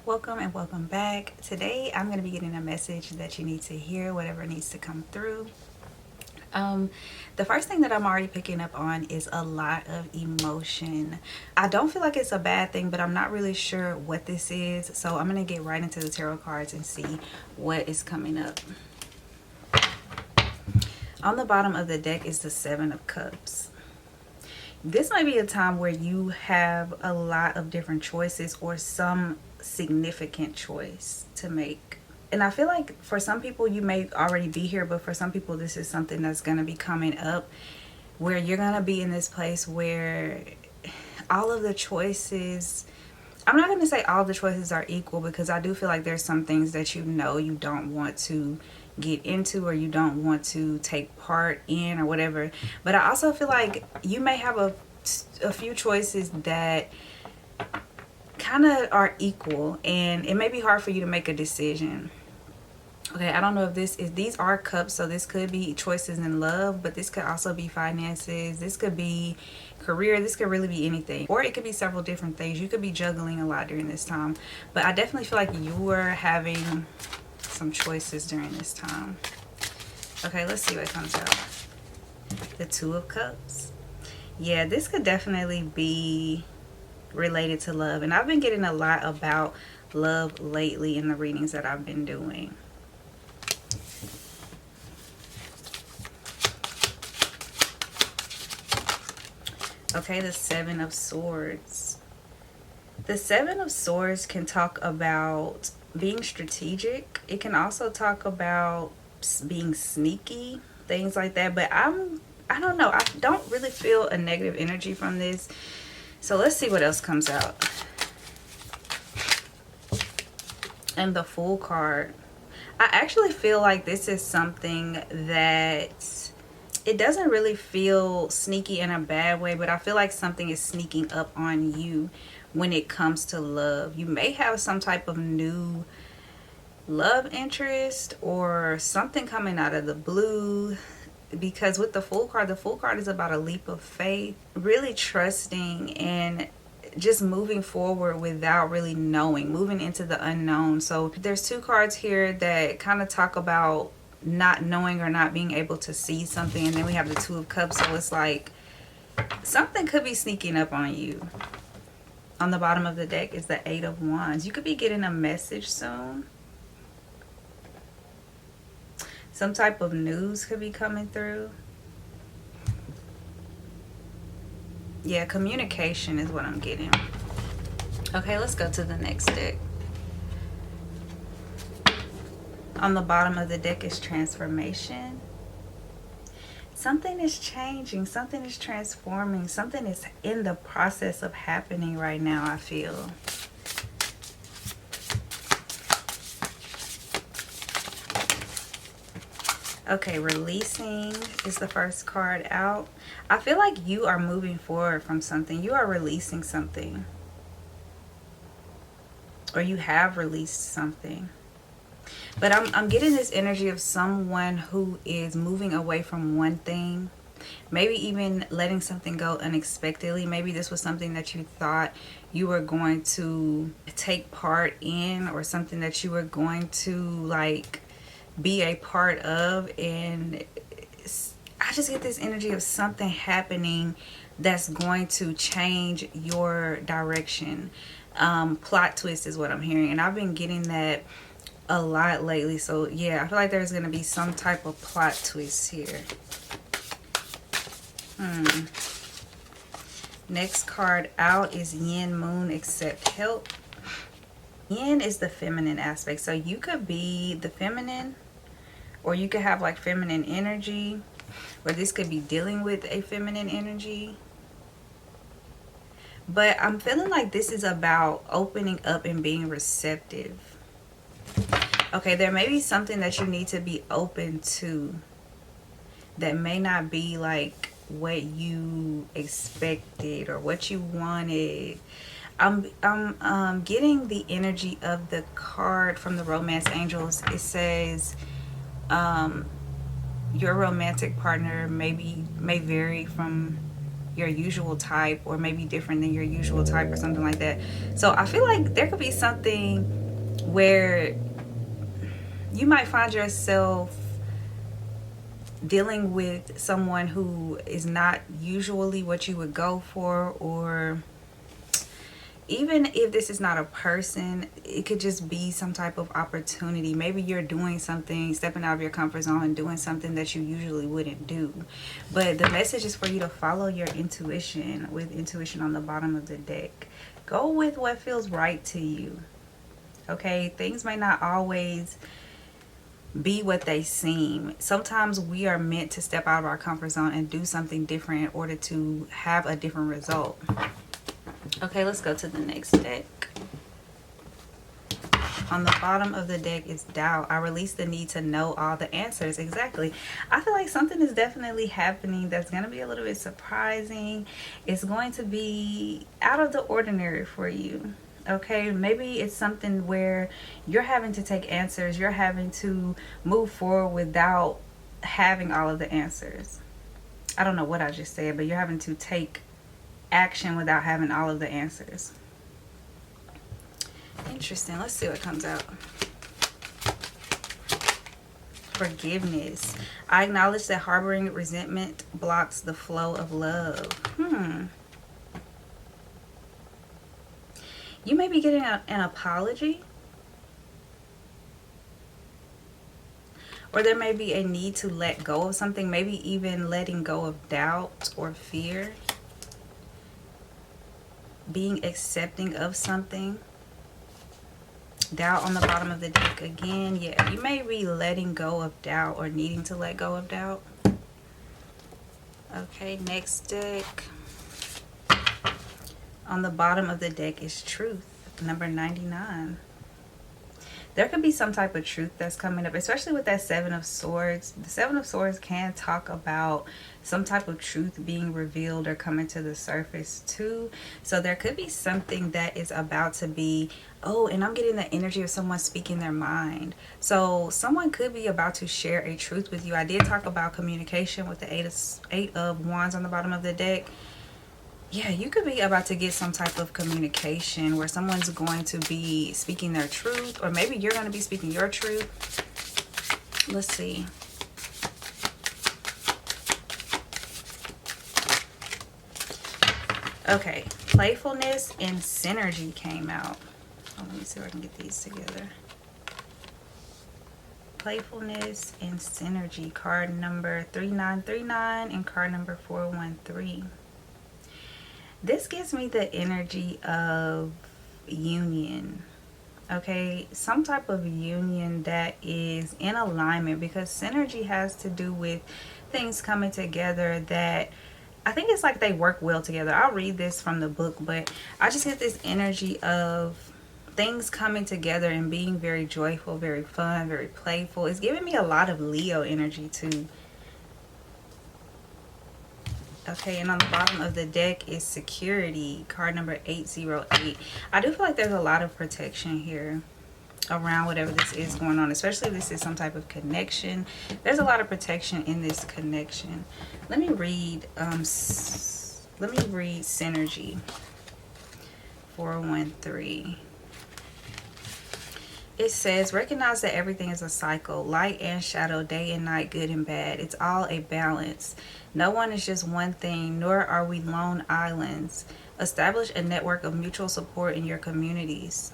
Welcome and welcome back. Today I'm going to be getting a message that you need to hear, whatever needs to come through. Um, the first thing that I'm already picking up on is a lot of emotion. I don't feel like it's a bad thing, but I'm not really sure what this is. So I'm going to get right into the tarot cards and see what is coming up. On the bottom of the deck is the Seven of Cups. This might be a time where you have a lot of different choices or some significant choice to make. And I feel like for some people you may already be here, but for some people this is something that's going to be coming up where you're going to be in this place where all of the choices, I'm not going to say all the choices are equal, because I do feel like there's some things that you don't want to get into or you don't want to take part in or whatever. But I also feel like you may have a few choices that kind of are equal and it may be hard for you to make a decision. Okay, I don't know if these are cups, so this could be choices in love, but this could also be finances, this could be career, this could really be anything, or it could be several different things. You could be juggling a lot during this time, but I definitely feel like you are having some choices during this time. Okay, let's see what comes out. The Two of Cups. Yeah, this could definitely be related to love, and I've been getting a lot about love lately in the readings that I've been doing. Okay, the Seven of Swords. The Seven of Swords can talk about being strategic. It can also talk about being sneaky, things like that. But I don't know. I don't really feel a negative energy from this. So let's see what else comes out. And the Fool card. I actually feel like this is something that it doesn't really feel sneaky in a bad way, but I feel like something is sneaking up on you when it comes to love. You may have some type of new love interest or something coming out of the blue, because with the Fool card is about a leap of faith, really trusting and just moving forward without really knowing, moving into the unknown. So there's two cards here that kind of talk about not knowing or not being able to see something, and then we have the Two of Cups. So it's like something could be sneaking up on you. On the bottom of the deck is the Eight of Wands. You could be getting a message soon. Some type of news could be coming through. Yeah, communication is what I'm getting. Okay, let's go to the next deck. On the bottom of the deck is Transformation. Something is changing, something is transforming, something is in the process of happening right now, I feel. Okay, releasing is the first card out. I feel like you are moving forward from something. You are releasing something. Or you have released something. But I'm getting this energy of someone who is moving away from one thing. Maybe even letting something go unexpectedly. Maybe this was something that you thought you were going to take part in, or something that you were going to like be a part of, and I just get this energy of something happening that's going to change your direction. Plot twist is what I'm hearing, and I've been getting that a lot lately. So yeah, I feel like there's going to be some type of plot twist here. Next card out is Yin Moon, Accept Help. Yin is the feminine aspect, so you could be the feminine, or you could have like feminine energy, or this could be dealing with a feminine energy. But I'm feeling like this is about opening up and being receptive. Okay, there may be something that you need to be open to that may not be like what you expected or what you wanted. I'm getting the energy of the card from the Romance Angels. It says your romantic partner may vary from your usual type, or maybe different than your usual type or something like that. So I feel like there could be something where you might find yourself dealing with someone who is not usually what you would go for, or even if this is not a person, it could just be some type of opportunity. Maybe you're doing something, stepping out of your comfort zone and doing something that you usually wouldn't do. But the message is for you to follow your intuition, with intuition on the bottom of the deck. Go with what feels right to you. Okay? Things may not always be what they seem. Sometimes we are meant to step out of our comfort zone and do something different in order to have a different result. Okay, let's go to the next deck. On the bottom of the deck is doubt. I release the need to know all the answers. Exactly. I feel like something is definitely happening that's going to be a little bit surprising. It's going to be out of the ordinary for you. Okay, maybe it's something where you're having to take answers. You're having to move forward without having all of the answers. I don't know what I just said, but you're having to take action without having all of the answers. Interesting. Let's see what comes out. Forgiveness. I acknowledge that harboring resentment blocks the flow of love. You may be getting an apology. Or there may be a need to let go of something. Maybe even letting go of doubt or fear. Being accepting of something. Doubt on the bottom of the deck again. Yeah, you may be letting go of doubt or needing to let go of doubt. Okay, next deck. On the bottom of the deck is truth, number 99. There could be some type of truth that's coming up, especially with that Seven of Swords. The Seven of Swords can talk about some type of truth being revealed or coming to the surface too. So there could be something that is about to be, oh, and I'm getting the energy of someone speaking their mind. So someone could be about to share a truth with you. I did talk about communication with the Eight of Wands on the bottom of the deck. Yeah, you could be about to get some type of communication where someone's going to be speaking their truth, or maybe you're going to be speaking your truth. Let's see. Okay, playfulness and synergy came out. Oh, let me see if I can get these together. Playfulness and synergy, card number 3939 and card number 413. This gives me the energy of union. Okay, some type of union that is in alignment, because synergy has to do with things coming together that I think it's like they work well together. I'll read this from the book, but I just get this energy of things coming together and being very joyful, very fun, very playful. It's giving me a lot of Leo energy too. Okay, and on the bottom of the deck is security, card number 808. I do feel like there's a lot of protection here around whatever this is going on, especially if this is some type of connection. There's a lot of protection in this connection. Let me read synergy 413. It says, recognize that everything is a cycle, light and shadow, day and night, good and bad. It's all a balance. No one is just one thing, nor are we lone islands. Establish a network of mutual support in your communities.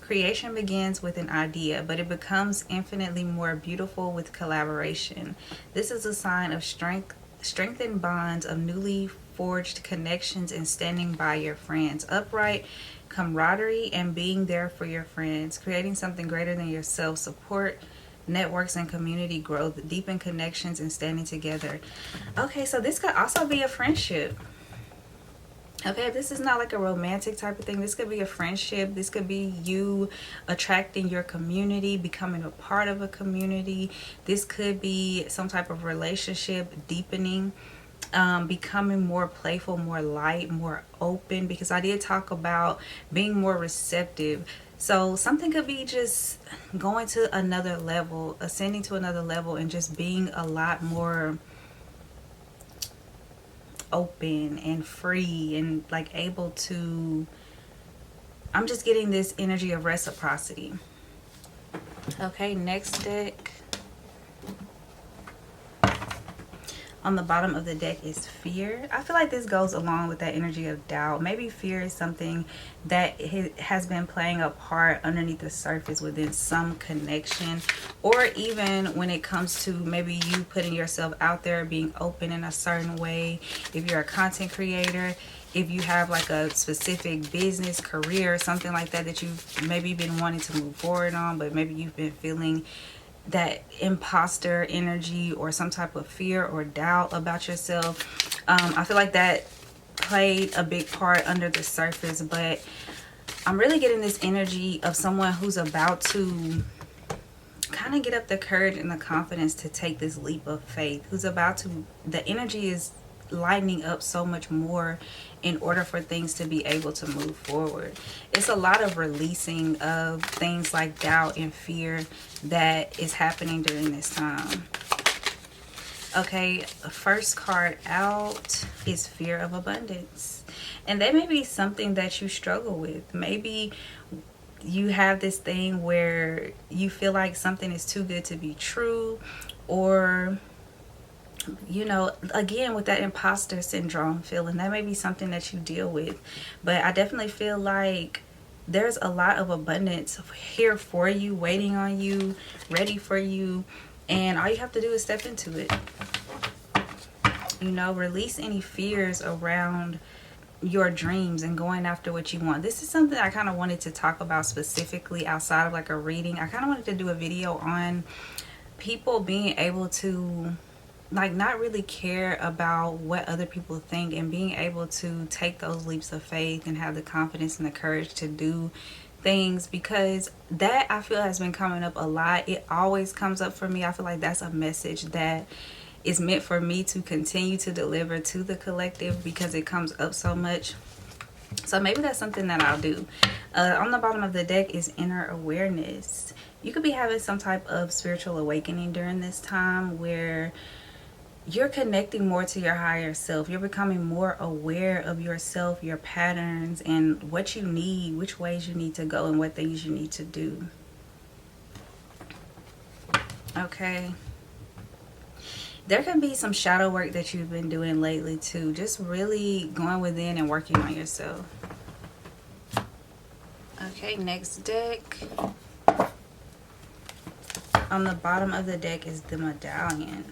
Creation begins with an idea, but it becomes infinitely more beautiful with collaboration. This is a sign of strengthened bonds of newly forged connections and standing by your friends. Upright camaraderie and being there for your friends. Creating something greater than yourself. Support networks and community growth. Deepen connections and standing together. Okay, so this could also be a friendship. Okay, this is not like a romantic type of thing. This could be a friendship. This could be you attracting your community, becoming a part of a community. This could be some type of relationship deepening, becoming more playful, more light, more open, because I did talk about being more receptive. So something could be just going to another level, ascending to another level, and just being a lot more open and free and like able to, I'm just getting this energy of reciprocity. Okay, next deck. On the bottom of the deck is fear. I feel like this goes along with that energy of doubt. Maybe fear is something that has been playing a part underneath the surface within some connection, or even when it comes to maybe you putting yourself out there, being open in a certain way. If you're a content creator, if you have like a specific business, career, something like that that you've maybe been wanting to move forward on, but maybe you've been feeling that imposter energy or some type of fear or doubt about yourself. I feel like that played a big part under the surface, but I'm really getting this energy of someone who's about to kind of get up the courage and the confidence to take this leap of faith, who's about to, the energy is lightening up so much more in order for things to be able to move forward. It's a lot of releasing of things like doubt and fear that is happening during this time. Okay, the first card out is fear of abundance. And that may be something that you struggle with. Maybe you have this thing where you feel like something is too good to be true, or you know, again with that imposter syndrome feeling, that may be something that you deal with. But I definitely feel like there's a lot of abundance here for you, waiting on you, ready for you, and all you have to do is step into it. You know, release any fears around your dreams and going after what you want. This is something I kind of wanted to talk about specifically outside of like a reading. I kind of wanted to do a video on people being able to like not really care about what other people think, and being able to take those leaps of faith and have the confidence and the courage to do things, because that I feel has been coming up a lot. It always comes up for me. I feel like that's a message that is meant for me to continue to deliver to the collective because it comes up so much. So maybe that's something that I'll do. On the bottom of the deck is inner awareness. You could be having some type of spiritual awakening during this time where you're connecting more to your higher self. You're becoming more aware of yourself, your patterns, and what you need, which ways you need to go, and what things you need to do. Okay. There can be some shadow work that you've been doing lately too. Just really going within and working on yourself. Okay, next deck. On the bottom of the deck is the Medallion.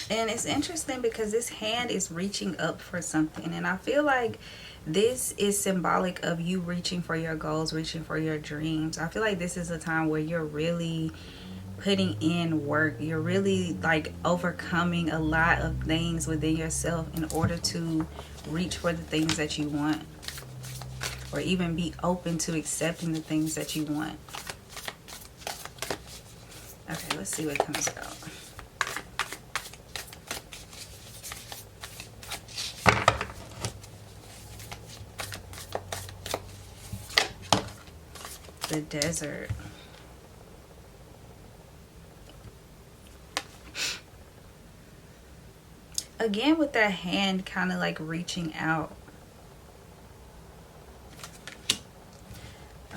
And it's interesting because this hand is reaching up for something. And I feel like this is symbolic of you reaching for your goals, reaching for your dreams. I feel like this is a time where you're really putting in work. You're really like overcoming a lot of things within yourself in order to reach for the things that you want. Or even be open to accepting the things that you want. Okay, let's see what comes out. The desert. Again with that hand kind of like reaching out.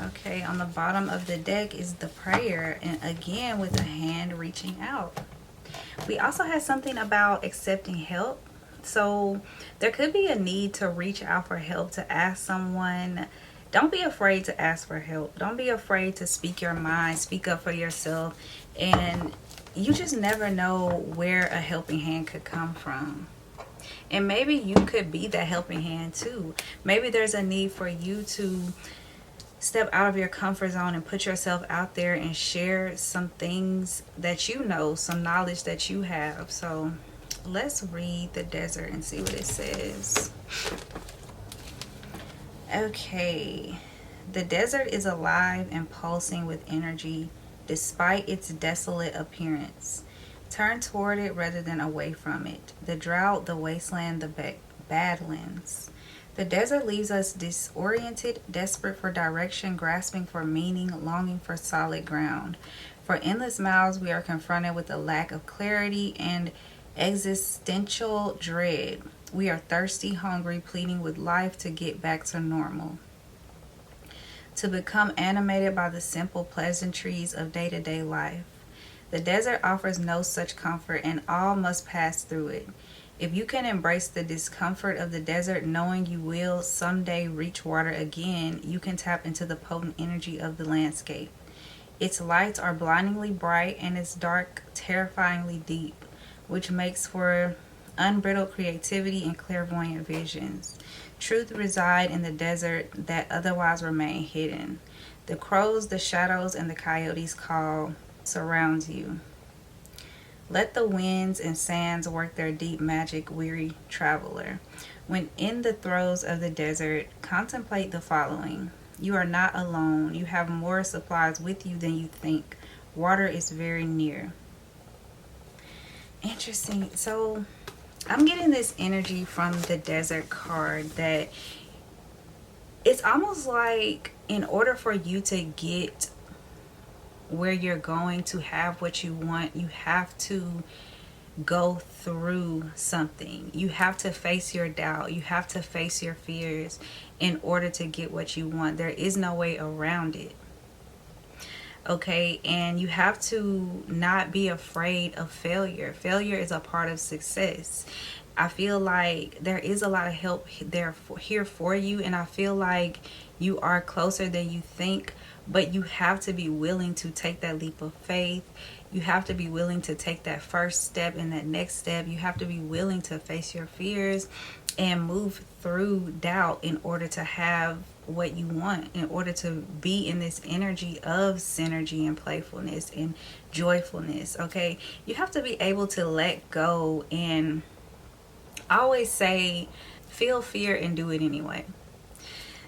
Okay, on the bottom of the deck is the prayer, and again with the hand reaching out. We also had something about accepting help. So there could be a need to reach out for help, to ask someone. Don't be afraid to ask for help. Don't be afraid to speak your mind, speak up for yourself. And you just never know where a helping hand could come from. And maybe you could be that helping hand too. Maybe there's a need for you to step out of your comfort zone and put yourself out there and share some things that you know, some knowledge that you have. So let's read the desert and see what it says. Okay, the desert is alive and pulsing with energy despite its desolate appearance. Turn toward it rather than away from it. The drought, the wasteland, the badlands. The desert leaves us disoriented, desperate for direction, grasping for meaning, longing for solid ground. For endless miles, we are confronted with a lack of clarity and existential dread. We are thirsty, hungry, pleading with life to get back to normal, to become animated by the simple pleasantries of day to day life. The desert offers no such comfort, and all must pass through it. If you can embrace the discomfort of the desert, knowing you will someday reach water again, you can tap into the potent energy of the landscape. Its lights are blindingly bright and its dark terrifyingly deep, which makes for unbridled creativity and clairvoyant visions. Truth reside in the desert that otherwise remain hidden. The crows, the shadows, and the coyotes' call surrounds you. Let the winds and sands work their deep magic, weary traveler. When in the throes of the desert, contemplate the following. You are not alone. You have more supplies with you than you think. Water is very near. Interesting. So, I'm getting this energy from the desert card that it's almost like in order for you to get where you're going, to have what you want, you have to go through something. You have to face your doubt. You have to face your fears in order to get what you want. There is no way around it. Okay, and you have to not be afraid of failure. Failure is a part of success. I feel like there is a lot of help here for you, and I feel like you are closer than you think, but you have to be willing to take that leap of faith. You have to be willing to take that first step and that next step. You have to be willing to face your fears and move through doubt in order to have what you want, in order to be in this energy of synergy and playfulness and joyfulness. Okay, you have to be able to let go, and I always say feel fear and do it anyway.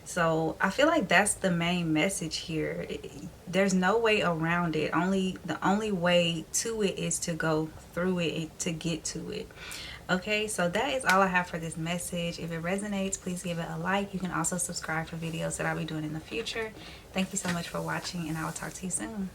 So I feel like that's the main message here. There's no way around it. The only way to it is to go through it, to get to it. Okay, so that is all I have for this message. If it resonates, please give it a like. You can also subscribe for videos that I'll be doing in the future. Thank you so much for watching, and I will talk to you soon.